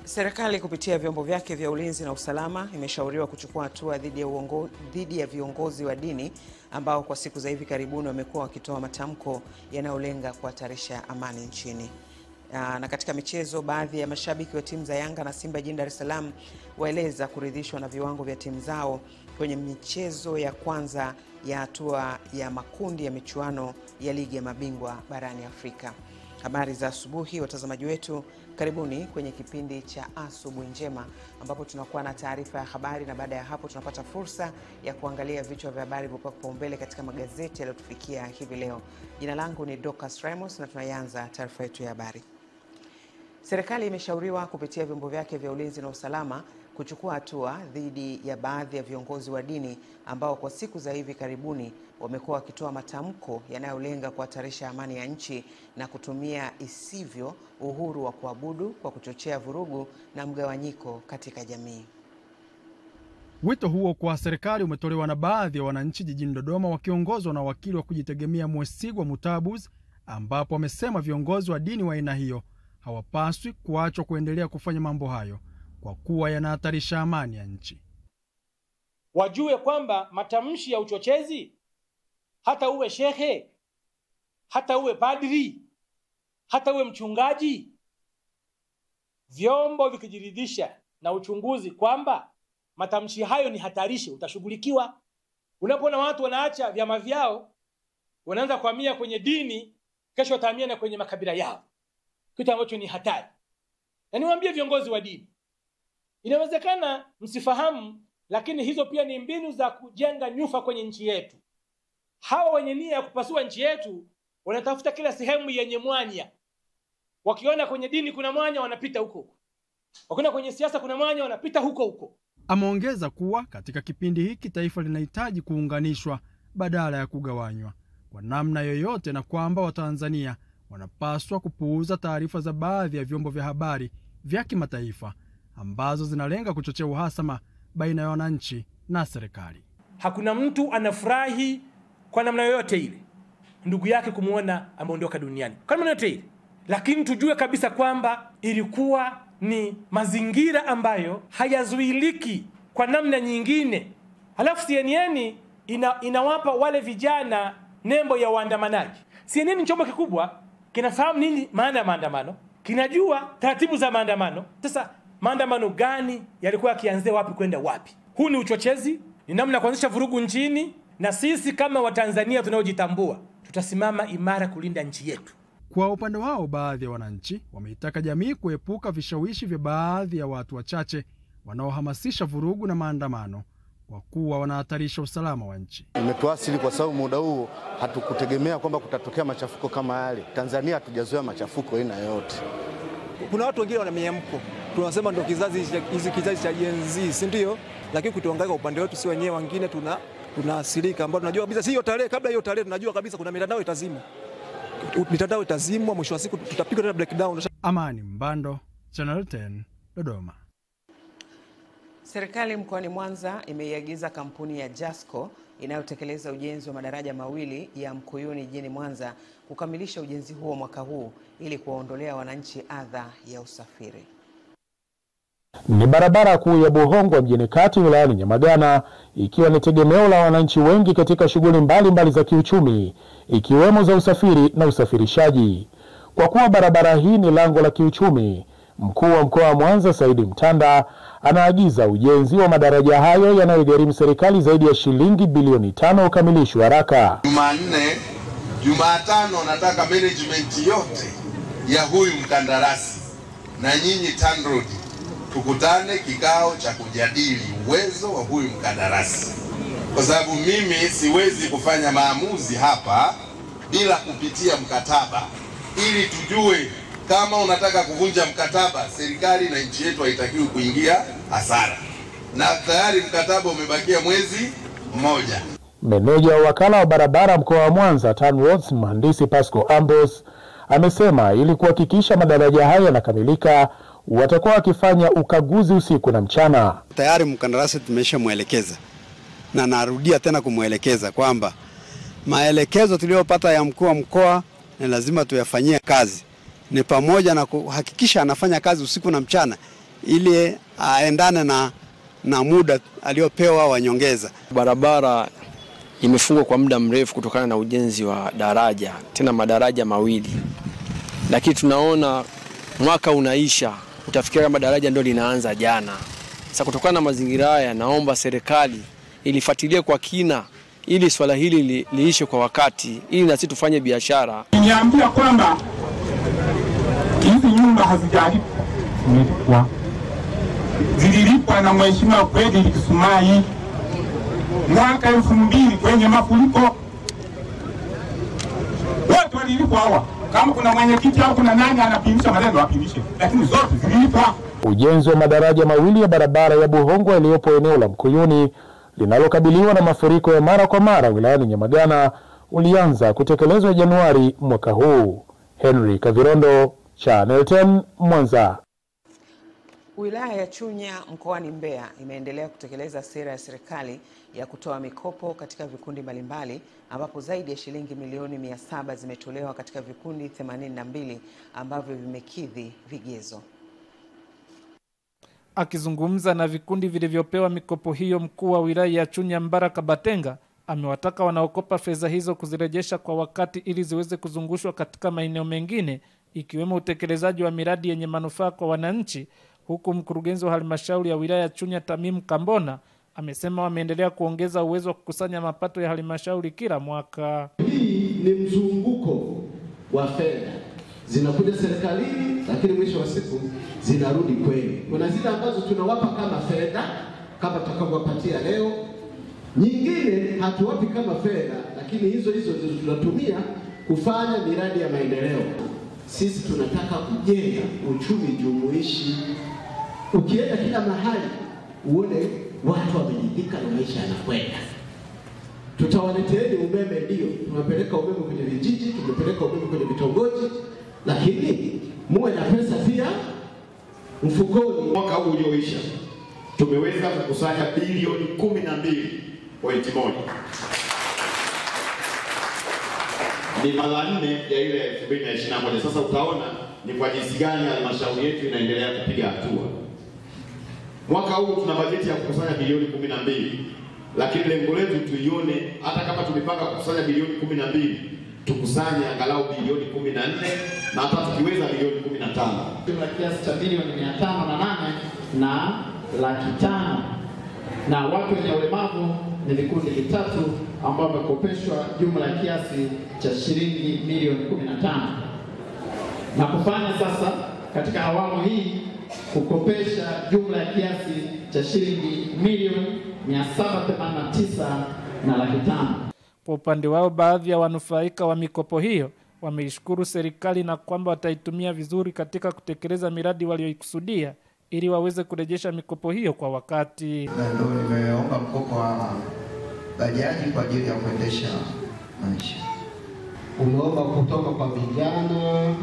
Serikali kupitia vyombo vyake vya ulinzi na usalama imeshauriwa kuchukua hatua dhidi ya viongozi wa dini ambao kwa siku za hivi karibuni wamekuwa wakitoa matamko yanayolenga kuhatarisha amani nchini. Na katika michezo, baadhi ya mashabiki wa timu za Yanga na Simba jijini Dar es Salaam waeleza kuridhishwa na viwango vya timu zao kwenye michezo ya kwanza ya hatua ya makundi ya michuano ya ligi ya mabingwa barani Afrika. Habari za asubuhi watazamaji wetu, karibuni kwenye kipindi cha Asubuhi Njema ambapo tunakuwa na taarifa ya habari, na baada ya hapo tunapata fursa ya kuangalia vichwa vya habari vilivyopangwa kipaumbele katika magazeti yaliyotufikia hivi leo. Jina langu ni Dorcas Ramos na tunaanza taarifa yetu ya habari. Serikali imeshauriwa kupitia vyombo vyake vya ulinzi na usalama kuchukua hatua dhidi ya baadhi ya viongozi wa dini ambao kwa siku za hivi karibuni wamekuwa wakitoa matamko yanayolenga kuhatarisha amani ya nchi na kutumia isivyo uhuru wa kuabudu kwa kuchochea vurugu na mgawanyiko katika jamii. Wito huo kwa serikali umetolewa na baadhi ya wananchi jijini Dodoma wakiongozwa na wakili wa kujitegemea Mwesigwa Mutabuz, ambapo wamesema viongozi wa dini wa aina hiyo hawapaswi kuachwa kuendelea kufanya mambo hayo kwa kuwa yanahatarisha amani ya nchi. Wajue kwamba matamshi ya uchochezi, hata uwe shehe, hata uwe padri, hata uwe mchungaji, vyombo vikijiridhisha na uchunguzi kwamba matamshi hayo ni hatarishi, utashughulikiwa. Unapoona watu wanaacha vyama vyao, wanaanza kuhamia kwenye dini, kesho watahamia na kwenye makabila yao, kitu ambacho ni hatari. Na niwaambie viongozi wa dini, inawezekana msifahamu, lakini hizo pia ni mbinu za kujenga nyufa kwenye nchi yetu. Hawa wenye nia ya kupasua nchi yetu wanatafuta kila sehemu yenye mwanya. Wakiona kwenye dini kuna mwanya, wanapita huko. Wakiona kwenye siasa kuna mwanya, wanapita huko. Ameongeza kuwa katika kipindi hiki taifa linahitaji kuunganishwa badala ya kugawanywa kwa namna yoyote, na kwamba Watanzania wanapaswa kupuuza taarifa za baadhi ya vyombo vya habari vya kimataifa ambazo zinalenga kuchochea uhasama baina ya wananchi na serikali. Hakuna mtu anafurahi kwa namna yoyote ile ndugu yake kumuona ameondoka duniani, kwa namna yoyote ile, lakini tujue kabisa kwamba ilikuwa ni mazingira ambayo hayazuiliki kwa namna nyingine. Halafu CNN inawapa wale vijana nembo ya waandamanaji. CNN ni chombo kikubwa, kinafahamu nini maana ya maandamano, kinajua taratibu za maandamano. Sasa maandamano gani yalikuwa yakianzia wapi kwenda wapi? Huu ni uchochezi, ni namna ya kuanzisha vurugu nchini, na sisi kama Watanzania tunaojitambua tutasimama imara kulinda nchi yetu. Kwa upande wao, baadhi ya wananchi wameitaka jamii kuepuka vishawishi vya baadhi ya watu wachache wanaohamasisha vurugu na maandamano kwa kuwa wanahatarisha usalama wa nchi. Imetuasili kwa sababu muda huo hatukutegemea kwamba kutatokea machafuko kama yale. Tanzania hatujazoea machafuko aina yote. Kuna watu wengine wana miamko, tunasema ndio kizazi cha Gen Z, si ndio? Lakini kutuangalia upande wetu si wenyewe, wengine tunaasilika, ambao tunajua kabisa hiyo tarehe, kabla hiyo tarehe tunajua kabisa kuna mitandao itazimwa, mwisho wa siku tutapigwa tena breakdown. Amani Mbando, Channel 10, Dodoma. Serikali mkoani Mwanza imeiagiza kampuni ya Jasco inayotekeleza ujenzi wa madaraja mawili ya Mkuyuni jijini Mwanza kukamilisha ujenzi huo mwaka huu ili kuwaondolea wananchi adha ya usafiri. Ni barabara kuu ya Buhongwa mjini kati wilayani Nyamagana, ikiwa ni tegemeo la wananchi wengi katika shughuli mbalimbali za kiuchumi ikiwemo za usafiri na usafirishaji. Kwa kuwa barabara hii ni lango la kiuchumi, Mkuu wa Mkoa wa Mwanza Saidi Mtanda anaagiza ujenzi wa madaraja hayo yanayogharimu serikali zaidi ya shilingi bilioni 5 ukamilishwe haraka. Jumatano nataka management yote ya huyu mkandarasi na nyinyi TANROADS tukutane kikao cha kujadili uwezo wa huyu mkandarasi, kwa sababu mimi siwezi kufanya maamuzi hapa bila kupitia mkataba, ili tujue kama unataka kuvunja mkataba, serikali na nchi yetu haitakiwi kuingia hasara. Na tayari mkataba umebakia mwezi mmoja. Meneja wa wakala wa barabara mkoa wa Mwanza TANROADS Mhandisi Pasco Ambos amesema ili kuhakikisha madaraja haya yanakamilika watakuwa wakifanya ukaguzi usiku na mchana. Tayari mkandarasi tumeshamwelekeza na narudia tena kumwelekeza kwamba maelekezo tuliyopata ya mkuu wa mkoa ni lazima tuyafanyie kazi. Ni pamoja na kuhakikisha anafanya kazi usiku na mchana ili aendane na muda aliopewa wa nyongeza. Barabara imefungwa kwa muda mrefu kutokana na ujenzi wa daraja, tena madaraja mawili. Lakini tunaona mwaka unaisha, utafikia kama daraja ndio linaanza jana. Sasa kutokana na mazingira haya, naomba serikali ilifuatilie kwa kina ili swala hili liishe kwa wakati, ili na sisi tufanye biashara. Niambia kwamba hizi nyumba hazijalipwa, zililipwa na Mheshimiwa Frederick Sumaye mwaka 2000 kwenye mafuriko. Wote walilipwa hawa. Kama kuna mwenyekiti au kuna nani anapimisha maneno apimishe, lakini zote zililipwa. Ujenzi wa madaraja mawili ya barabara ya Buhongwa iliyopo eneo la Mkuyuni linalokabiliwa na mafuriko ya mara kwa mara wilayani Nyamagana ulianza kutekelezwa Januari mwaka huu. Henry Kavirondo, Channel 10, Mwanza. Wilaya ya Chunya mkoani Mbeya imeendelea kutekeleza sera ya serikali ya kutoa mikopo katika vikundi mbalimbali ambapo zaidi ya shilingi milioni 700 zimetolewa katika vikundi 82 ambavyo vimekidhi vigezo. Akizungumza na vikundi vilivyopewa mikopo hiyo, mkuu wa wilaya ya Chunya Mbaraka Batenga amewataka wanaokopa fedha hizo kuzirejesha kwa wakati ili ziweze kuzungushwa katika maeneo mengine ikiwemo utekelezaji wa miradi yenye manufaa kwa wananchi, huku mkurugenzi wa halmashauri ya wilaya ya Chunya Tamim Kambona amesema wameendelea kuongeza uwezo wa kukusanya mapato ya halmashauri kila mwaka. Hii ni mzunguko wa fedha. Zinakuja serikalini lakini mwisho wa siku zinarudi kwenu. Kuna zile ambazo tunawapa kama fedha kama tutakavyopatia leo. Nyingine hatuwapi kama fedha lakini hizo tunatumia kufanya miradi ya maendeleo. Sisi tunataka kujenga uchumi jumuishi. Ukienda kila mahali uone watu wamejidika na maisha yanakwenda. Tutawaleteeni umeme, ndio tunapeleka umeme kwenye vijiji, tunapeleka umeme kwenye vitongoji, lakini muwe na pesa pia mfukoni. Mwaka huu ulioisha tumeweza kukusanya bilioni 12.1. Ni mara 4 ya ile 2021. Sasa utaona ni kwa jinsi gani halmashauri yetu inaendelea kupiga hatua. Mwaka huu tuna bajeti ya kukusanya bilioni 12, lakini lengo letu tuione hata kama tumepanga kukusanya bilioni 12, tukusanye angalau bilioni 14 na hata tukiweza bilioni 15. Tuna kiasi cha bilioni 508 na laki 5. Na watu wenye ulemavu ni vikundi vitatu ambao wamekopeshwa jumla ya kiasi cha shilingi milioni 15. Na kufanya sasa katika awamu hii kukopesha jumla ya kiasi cha shilingi milioni 789 na laki 5. Kwa upande wao, baadhi ya wanufaika wa mikopo hiyo wameishukuru serikali na kwamba wataitumia vizuri katika kutekeleza miradi walioikusudia ili waweze kurejesha mikopo hiyo kwa wakati. Na ndio nimeomba mkopo wa bajaji kwa ajili ya kuendesha maisha. Umeomba kutoka kwa vijana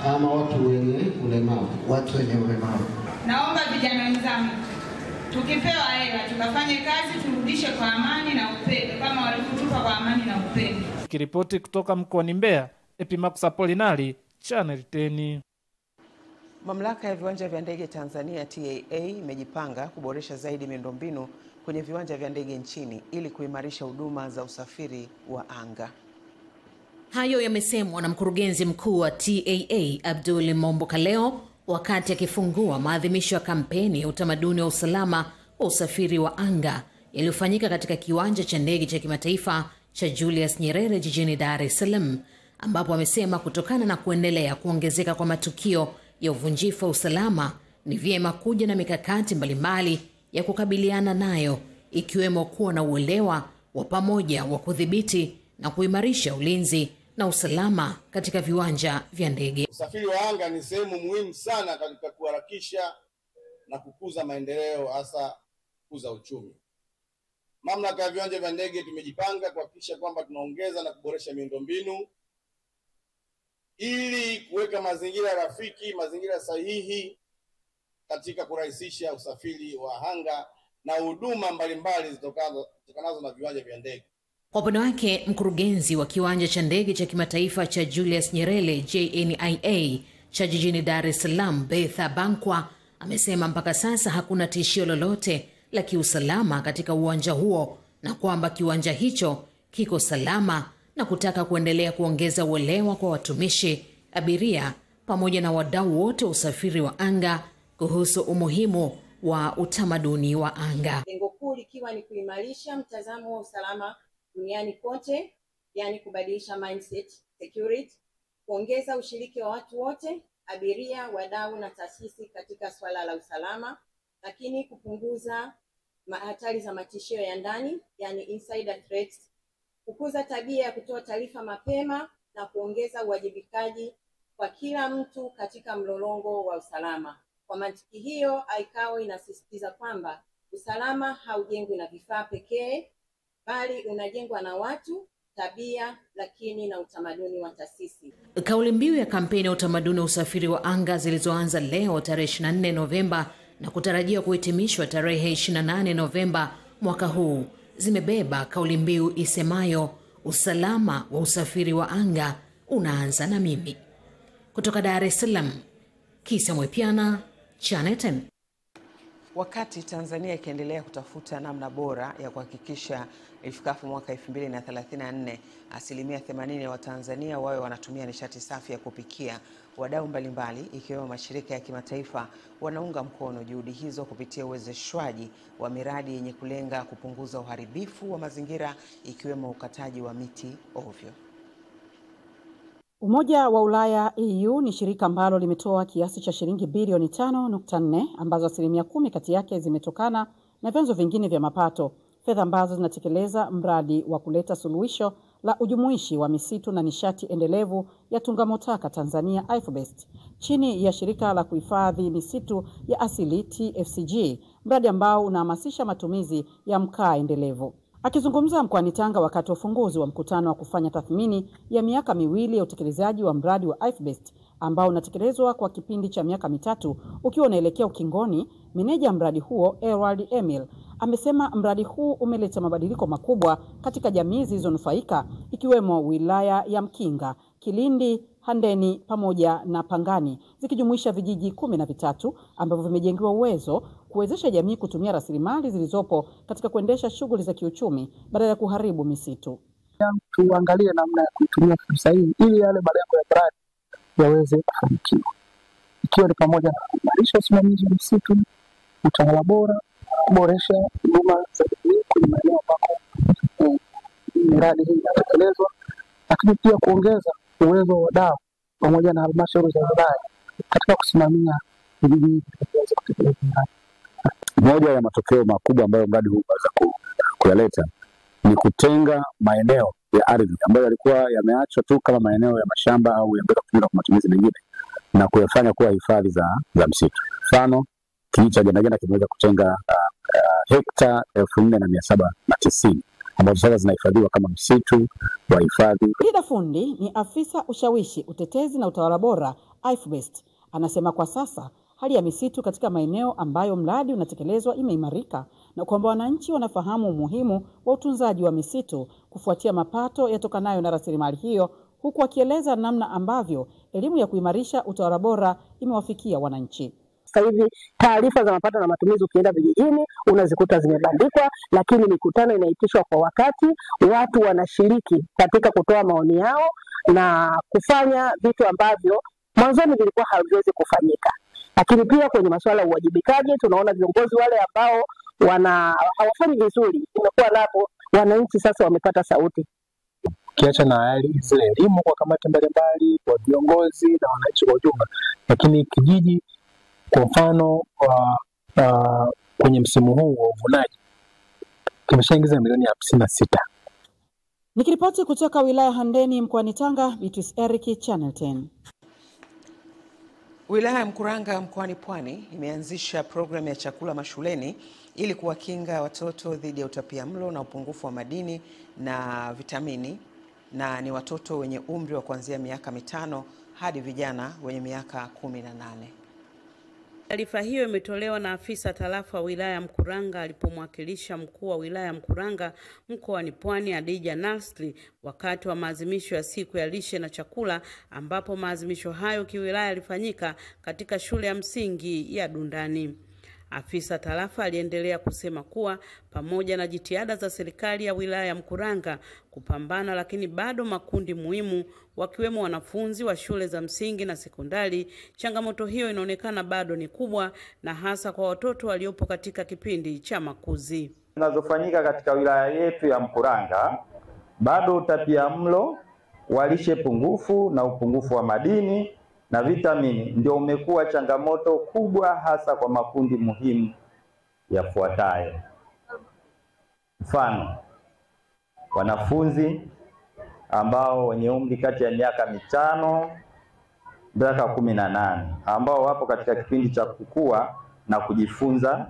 ama watu wenye ulemavu? Watu wenye ulemavu. Naomba vijana wenzangu, tukipewa hela tukafanye kazi, turudishe kwa amani na upendo kama walivyotupa kwa amani na upendo. Kiripoti kutoka mkoani Mbeya, Epimax Apolinari, Channel 10. Mamlaka ya viwanja vya ndege Tanzania TAA imejipanga kuboresha zaidi miundombinu kwenye viwanja vya ndege nchini ili kuimarisha huduma za usafiri wa anga. Hayo yamesemwa na mkurugenzi mkuu wa TAA Abdul Momboka leo wakati akifungua maadhimisho ya kampeni ya utamaduni wa usalama wa usafiri wa anga yaliyofanyika katika kiwanja cha ndege cha kimataifa cha Julius Nyerere jijini Dar es Salaam, ambapo amesema kutokana na kuendelea kuongezeka kwa matukio ya uvunjifu wa usalama ni vyema kuja na mikakati mbalimbali ya kukabiliana nayo, ikiwemo kuwa na uelewa wa pamoja wa kudhibiti na kuimarisha ulinzi na usalama katika viwanja vya ndege. Usafiri wa anga ni sehemu muhimu sana katika kuharakisha na kukuza maendeleo, hasa kukuza uchumi. Mamlaka ya viwanja vya ndege tumejipanga kuhakikisha kwamba tunaongeza na kuboresha miundombinu ili kuweka mazingira rafiki, mazingira sahihi katika kurahisisha usafiri wa anga na huduma mbalimbali zitokanazo na viwanja vya ndege. Kwa upande wake, mkurugenzi wa kiwanja cha ndege cha kimataifa cha Julius Nyerere JNIA cha jijini Dar es Salaam, Betha Bankwa, amesema mpaka sasa hakuna tishio lolote la kiusalama katika uwanja huo na kwamba kiwanja hicho kiko salama, na kutaka kuendelea kuongeza uelewa kwa watumishi, abiria pamoja na wadau wote wa usafiri wa anga kuhusu umuhimu wa utamaduni wa anga. Lengo kuu likiwa ni kuimarisha mtazamo wa usalama duniani kote, yani kubadilisha mindset, security, kuongeza ushiriki wa watu wote, abiria, wadau na taasisi katika swala la usalama, lakini kupunguza hatari za matishio ya ndani, yani insider threats, kukuza tabia ya kutoa taarifa mapema na kuongeza uwajibikaji kwa kila mtu katika mlolongo wa usalama. Kwa mantiki hiyo, ICAO inasisitiza kwamba usalama haujengwi na vifaa pekee, bali unajengwa na watu, tabia, lakini na utamaduni wa taasisi. Kauli mbiu ya kampeni ya utamaduni wa usafiri wa anga zilizoanza leo tarehe 24 Novemba na kutarajiwa kuhitimishwa tarehe 28 Novemba mwaka huu zimebeba kauli mbiu isemayo usalama wa usafiri wa anga unaanza na mimi. Kutoka Dar es Salaam, Kisa Mwepiana, Channel 10. Wakati Tanzania ikiendelea kutafuta namna bora ya kuhakikisha ifikapo mwaka 2034 asilimia 80 ya Watanzania wawe wanatumia nishati safi ya kupikia, wadau mbalimbali ikiwemo mashirika ya kimataifa wanaunga mkono juhudi hizo kupitia uwezeshwaji wa miradi yenye kulenga kupunguza uharibifu wa mazingira ikiwemo ukataji wa miti ovyo. Umoja wa Ulaya EU ni shirika ambalo limetoa kiasi cha shilingi bilioni 5.4 ambazo asilimia 10 kati yake zimetokana na vyanzo vingine vya mapato, fedha ambazo zinatekeleza mradi wa kuleta suluhisho la ujumuishi wa misitu na nishati endelevu ya Tungamotaka Tanzania IFBEST chini ya shirika la kuhifadhi misitu ya asili TFCG, mradi ambao unahamasisha matumizi ya mkaa endelevu. Akizungumza mkoani Tanga wakati wa ufunguzi wa mkutano wa kufanya tathmini ya miaka miwili ya utekelezaji wa mradi wa IFBEST ambao unatekelezwa kwa kipindi cha miaka mitatu ukiwa unaelekea ukingoni, meneja mradi huo Edward Emil amesema mradi huu umeleta mabadiliko makubwa katika jamii zilizonufaika ikiwemo wilaya ya Mkinga, Kilindi, Handeni pamoja na Pangani, zikijumuisha vijiji 13 ambavyo vimejengewa uwezo kuwezesha jamii kutumia rasilimali zilizopo katika kuendesha shughuli za kiuchumi badala ya kuharibu misitu. Tuangalie namna ya kutumia fursa hii ili yale malengo ya mradi yaweze kufanikiwa, ikiwa ni pamoja na kuimarisha usimamizi wa misitu, utawala bora, kuboresha huduma za jamii kwenye maeneo ambako miradi hii inatekelezwa, lakini pia kuongeza uwezo wa wadau pamoja na halmashauri za wilaya katika kusimamia vijiji hivi viweze kutekeleza miradi. Moja ya matokeo makubwa ambayo mradi huu unaweza kuyaleta ni kutenga maeneo ya ardhi ambayo yalikuwa yameachwa tu kama maeneo ya mashamba au yameweza kutumika kwa matumizi mengine na kuyafanya kuwa hifadhi za msitu. Mfano, kijiji cha Gendagenda kimeweza kutenga hekta 4790 ambazo sasa zinahifadhiwa kama msitu wa hifadhi. Frida Fundi ni afisa ushawishi, utetezi na utawala bora IFBEST. Anasema kwa sasa hali ya misitu katika maeneo ambayo mradi unatekelezwa imeimarika na kwamba wananchi wanafahamu umuhimu wa utunzaji wa misitu kufuatia mapato yatokanayo na rasilimali hiyo, huku akieleza namna ambavyo elimu ya kuimarisha utawala bora imewafikia wananchi. Sasa hivi taarifa za mapato na matumizi ukienda vijijini unazikuta zimebandikwa, lakini mikutano inaitishwa kwa wakati, watu wanashiriki katika kutoa maoni yao na kufanya vitu ambavyo mwanzoni vilikuwa haviwezi kufanyika. Lakini pia kwenye masuala ya uwajibikaji tunaona viongozi wale ambao hawafanyi vizuri, imekuwa napo wananchi sasa wamepata sauti. Kiacha na zile elimu kwa kamati mbalimbali, kwa viongozi na wananchi kwa ujumla, lakini kijiji kwa mfano kwenye msimu huu wa uvunaji kimeshaingiza milioni 56. Nikiripoti kutoka wilaya Handeni mkoani Tanga, Beatrice Eric, Channel 10. Wilaya ya Mkuranga mkoani Pwani imeanzisha programu ya chakula mashuleni ili kuwakinga watoto dhidi ya utapiamlo na upungufu wa madini na vitamini, na ni watoto wenye umri wa kuanzia miaka 5 hadi vijana wenye miaka 18. Taarifa hiyo imetolewa na afisa tarafa wa wilaya ya Mkuranga alipomwakilisha mkuu wa wilaya ya Mkuranga mkoani Pwani Adija Nasri wakati wa maadhimisho ya siku ya lishe na chakula, ambapo maadhimisho hayo kiwilaya yalifanyika katika shule ya msingi ya Dundani. Afisa tarafa aliendelea kusema kuwa pamoja na jitihada za serikali ya wilaya ya Mkuranga kupambana, lakini bado makundi muhimu wakiwemo wanafunzi wa shule za msingi na sekondari, changamoto hiyo inaonekana bado ni kubwa, na hasa kwa watoto waliopo katika kipindi cha makuzi. Zinazofanyika katika wilaya yetu ya Mkuranga, bado utapiamlo, walishe pungufu na upungufu wa madini na vitamini ndio umekuwa changamoto kubwa, hasa kwa makundi muhimu yafuatayo. Mfano, wanafunzi ambao wenye umri kati ya miaka 5 mpaka 18 ambao wapo katika kipindi cha kukua na kujifunza.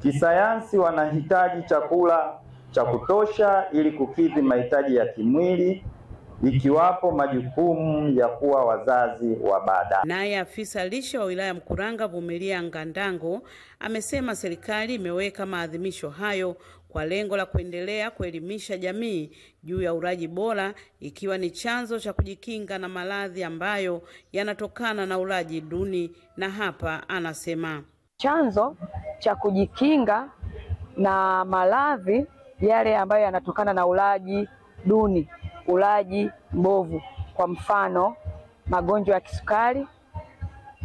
Kisayansi wanahitaji chakula cha kutosha ili kukidhi mahitaji ya kimwili, ikiwapo majukumu ya kuwa wazazi wa baadaye. Naye afisa lishe wa wilaya Mkuranga Vumilia Ngandango amesema serikali imeweka maadhimisho hayo kwa lengo la kuendelea kuelimisha jamii juu ya ulaji bora, ikiwa ni chanzo cha kujikinga na maradhi ambayo yanatokana na ulaji duni. Na hapa anasema chanzo cha kujikinga na maradhi yale ambayo yanatokana na ulaji duni, ulaji mbovu, kwa mfano magonjwa ya kisukari,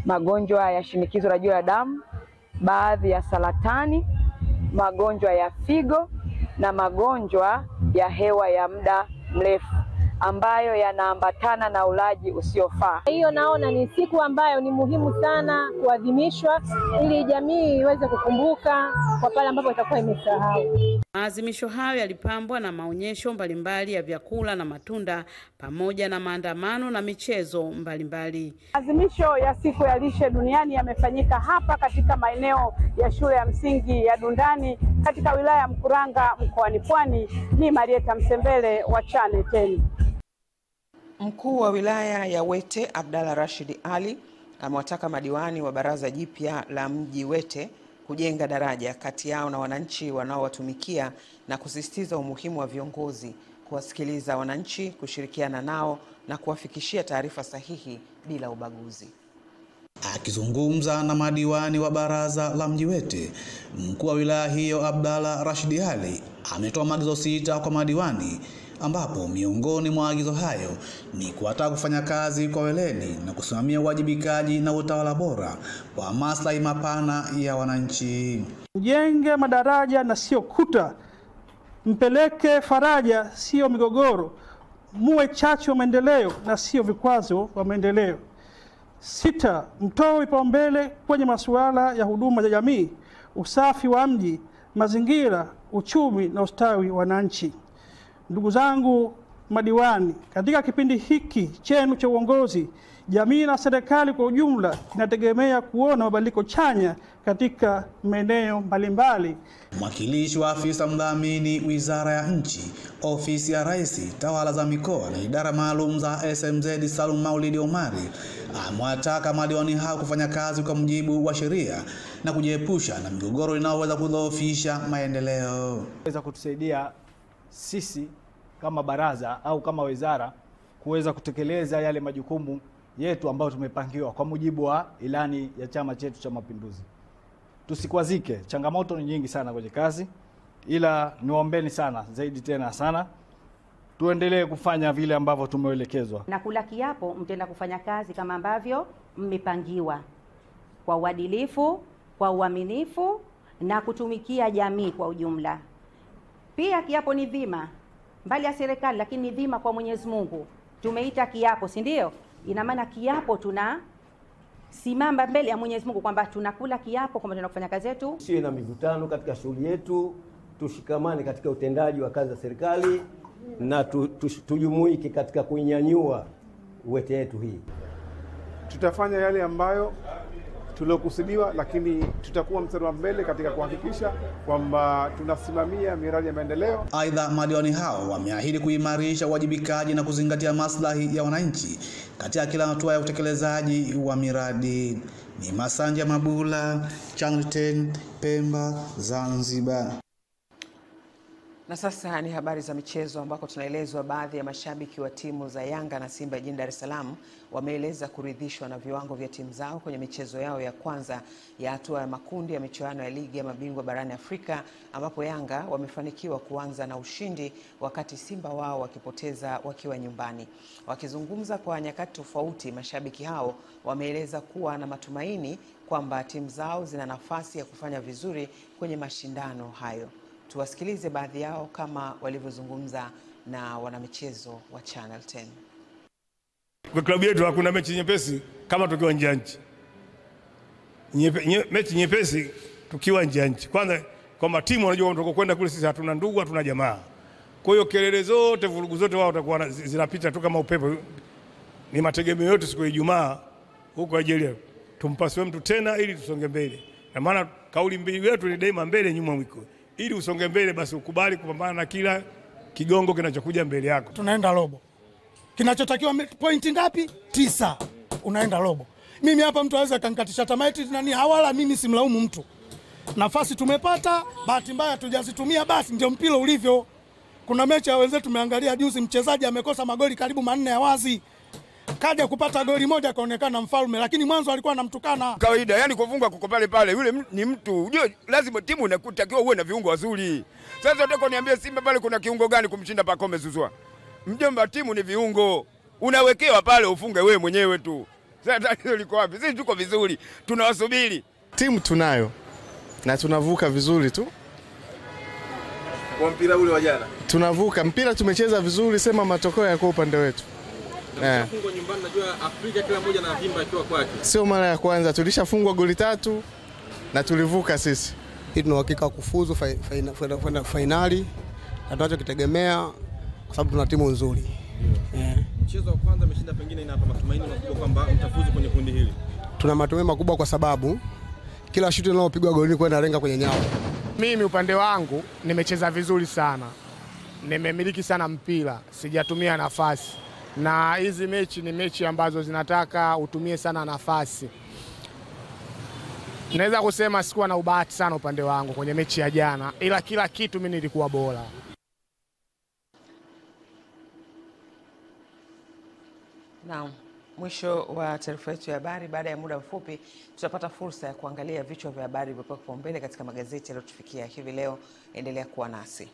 magonjwa ya shinikizo la juu la damu, baadhi ya saratani, magonjwa ya figo na magonjwa ya hewa ya muda mrefu ambayo yanaambatana na ulaji usiofaa. Hiyo naona ni siku ambayo ni muhimu sana kuadhimishwa ili jamii iweze kukumbuka kwa pale ambapo itakuwa imesahau. Maadhimisho hayo yalipambwa na maonyesho mbalimbali ya vyakula na matunda pamoja na maandamano na michezo mbalimbali. Maadhimisho ya siku ya lishe duniani yamefanyika hapa katika maeneo ya shule ya msingi ya Dundani katika wilaya ya Mkuranga mkoani Pwani. Ni Marieta Msembele wa Channel 10. Mkuu wa wilaya ya Wete Abdalla Rashid Ali amewataka madiwani wa baraza jipya la mji Wete kujenga daraja kati yao na wananchi wanaowatumikia na kusisitiza umuhimu wa viongozi kuwasikiliza wananchi, kushirikiana nao na kuwafikishia taarifa sahihi bila ubaguzi. Akizungumza na madiwani wa baraza la mji Wete, mkuu wa wilaya hiyo Abdalla Rashid Ali ametoa maagizo 6 kwa madiwani, ambapo miongoni mwa maagizo hayo ni kuwataka kufanya kazi kwa weledi na kusimamia uwajibikaji na utawala bora kwa maslahi mapana ya wananchi. Mjenge madaraja na sio kuta, mpeleke faraja sio migogoro, muwe chachu wa maendeleo na sio vikwazo wa maendeleo. 6, mtoe vipaumbele kwenye masuala ya huduma za jamii, usafi wa mji, mazingira, uchumi na ustawi wa wananchi. Ndugu zangu madiwani, katika kipindi hiki chenu cha uongozi, jamii na serikali kwa ujumla inategemea kuona mabadiliko chanya katika maeneo mbalimbali. Mwakilishi wa afisa mdhamini Wizara ya Nchi, Ofisi ya Rais, Tawala za Mikoa na Idara Maalum za SMZ Salum Maulidi Omari amewataka madiwani hao kufanya kazi kwa mujibu wa sheria na kujiepusha na migogoro inayoweza kudhoofisha maendeleo. Weza kutusaidia sisi kama baraza au kama wizara kuweza kutekeleza yale majukumu yetu ambayo tumepangiwa kwa mujibu wa ilani ya chama chetu cha Mapinduzi. Tusikwazike, changamoto ni nyingi sana kwenye kazi, ila niwaombeni sana zaidi tena sana tuendelee kufanya vile ambavyo tumeelekezwa. Na kula kiapo mtenda kufanya kazi kama ambavyo mmepangiwa, kwa uadilifu, kwa uaminifu na kutumikia jamii kwa ujumla. Pia kiapo ni dhima mbali ya serikali, lakini ni dhima kwa Mwenyezi Mungu. Tumeita kiapo, si ndio? Ina maana kiapo tuna simama mbele ya Mwenyezi Mungu kwamba tunakula kiapo kwamba tunafanya kazi yetu. Siwe na mivutano katika shughuli yetu, tushikamane katika utendaji wa kazi za serikali na tujumuike katika kuinyanyua Wete yetu hii. Tutafanya yale ambayo tuliokusudiwa, lakini tutakuwa mstari wa mbele katika kuhakikisha kwamba tunasimamia miradi ya maendeleo. Aidha, madiwani hao wameahidi kuimarisha uwajibikaji na kuzingatia maslahi ya wananchi katika kila hatua ya utekelezaji wa miradi. Ni Masanja Mabula, Channel 10, Pemba, Zanzibar. Na sasa ni habari za michezo ambako tunaelezwa baadhi ya mashabiki wa timu za Yanga na Simba jijini Dar es Salaam wameeleza kuridhishwa na viwango vya timu zao kwenye michezo yao ya kwanza ya hatua ya makundi ya michuano ya ligi ya mabingwa barani Afrika, ambapo Yanga wamefanikiwa kuanza na ushindi wakati Simba wao wakipoteza wakiwa nyumbani. Wakizungumza kwa nyakati tofauti, mashabiki hao wameeleza kuwa na matumaini kwamba timu zao zina nafasi ya kufanya vizuri kwenye mashindano hayo. Tuwasikilize baadhi yao kama walivyozungumza na wanamichezo wa Channel 10. Kwa klabu yetu hakuna mechi nyepesi kama tukiwa nje ya nchi. Mechi nyepesi tukiwa nje ya nchi. Kwanza kwamba timu wanajua tunakokwenda kule sisi hatuna ndugu, hatuna jamaa. Kwa hiyo kelele zote, vurugu zote wao watakuwa zinapita tu kama upepo. Ni mategemeo yote siku ya Ijumaa huko Nigeria. Tumpaswe mtu tena ili tusonge mbele. Na maana kauli mbiu yetu ni daima mbele nyuma mwiko. Ili usonge mbele basi ukubali kupambana na kila kigongo kinachokuja mbele yako. Tunaenda robo. Kinachotakiwa pointi ngapi? 9. Unaenda robo. Mimi hapa mtu aweza kanikatisha tamaa eti nani hawala, mimi simlaumu mtu. Nafasi tumepata, bahati mbaya tujazitumia, basi ndio mpira ulivyo. Kuna mechi ya wenzetu tumeangalia juzi, mchezaji amekosa magoli karibu 4 ya wazi. Kaja kupata goli moja kaonekana mfalme, lakini mwanzo alikuwa anamtukana. Kawaida, yani kuvunga kuko pale pale, yule ni mtu. Unajua lazima timu inakutakiwa uwe na viungo wazuri. Sasa nataka niambie Simba pale kuna kiungo gani kumshinda Pacome Zouzoua? Mjomba, timu ni viungo. Unawekewa pale ufunge wewe mwenyewe tu. Sasa tatizo liko wapi? Sisi tuko vizuri, tunawasubiri. Timu tunayo na tunavuka vizuri tu. Kwa mpira ule wa jana tunavuka, mpira tumecheza vizuri, sema matokeo yako upande wetu. Tulishafungwa nyumbani, najua Afrika kila mmoja na vimba akiwa kwake. Sio mara ya kwanza, tulishafungwa goli 3 na tulivuka sisi. Hii tuna uhakika kufuzu finali na tunachokitegemea kwa sababu tuna timu nzuri. Mchezo wa kwanza ameshinda, pengine inapa matumaini makubwa kwamba mtafuzu kwenye kundi hili. Tuna matumaini makubwa kwa sababu kila shuti linalopigwa golini kwenda lenga kwenye nyavu. Mimi upande wangu nimecheza vizuri sana. Nimemiliki sana mpira, sijatumia nafasi. Na hizi mechi ni mechi ambazo zinataka utumie sana nafasi. Naweza kusema sikuwa na ubahati sana upande wangu kwenye mechi ya jana, ila kila kitu mimi nilikuwa bora. Naam, mwisho wa taarifa yetu ya habari. Baada ya muda mfupi tutapata fursa ya kuangalia vichwa vya habari vilivyopewa kipaumbele katika magazeti yaliyotufikia hivi leo. Endelea kuwa nasi.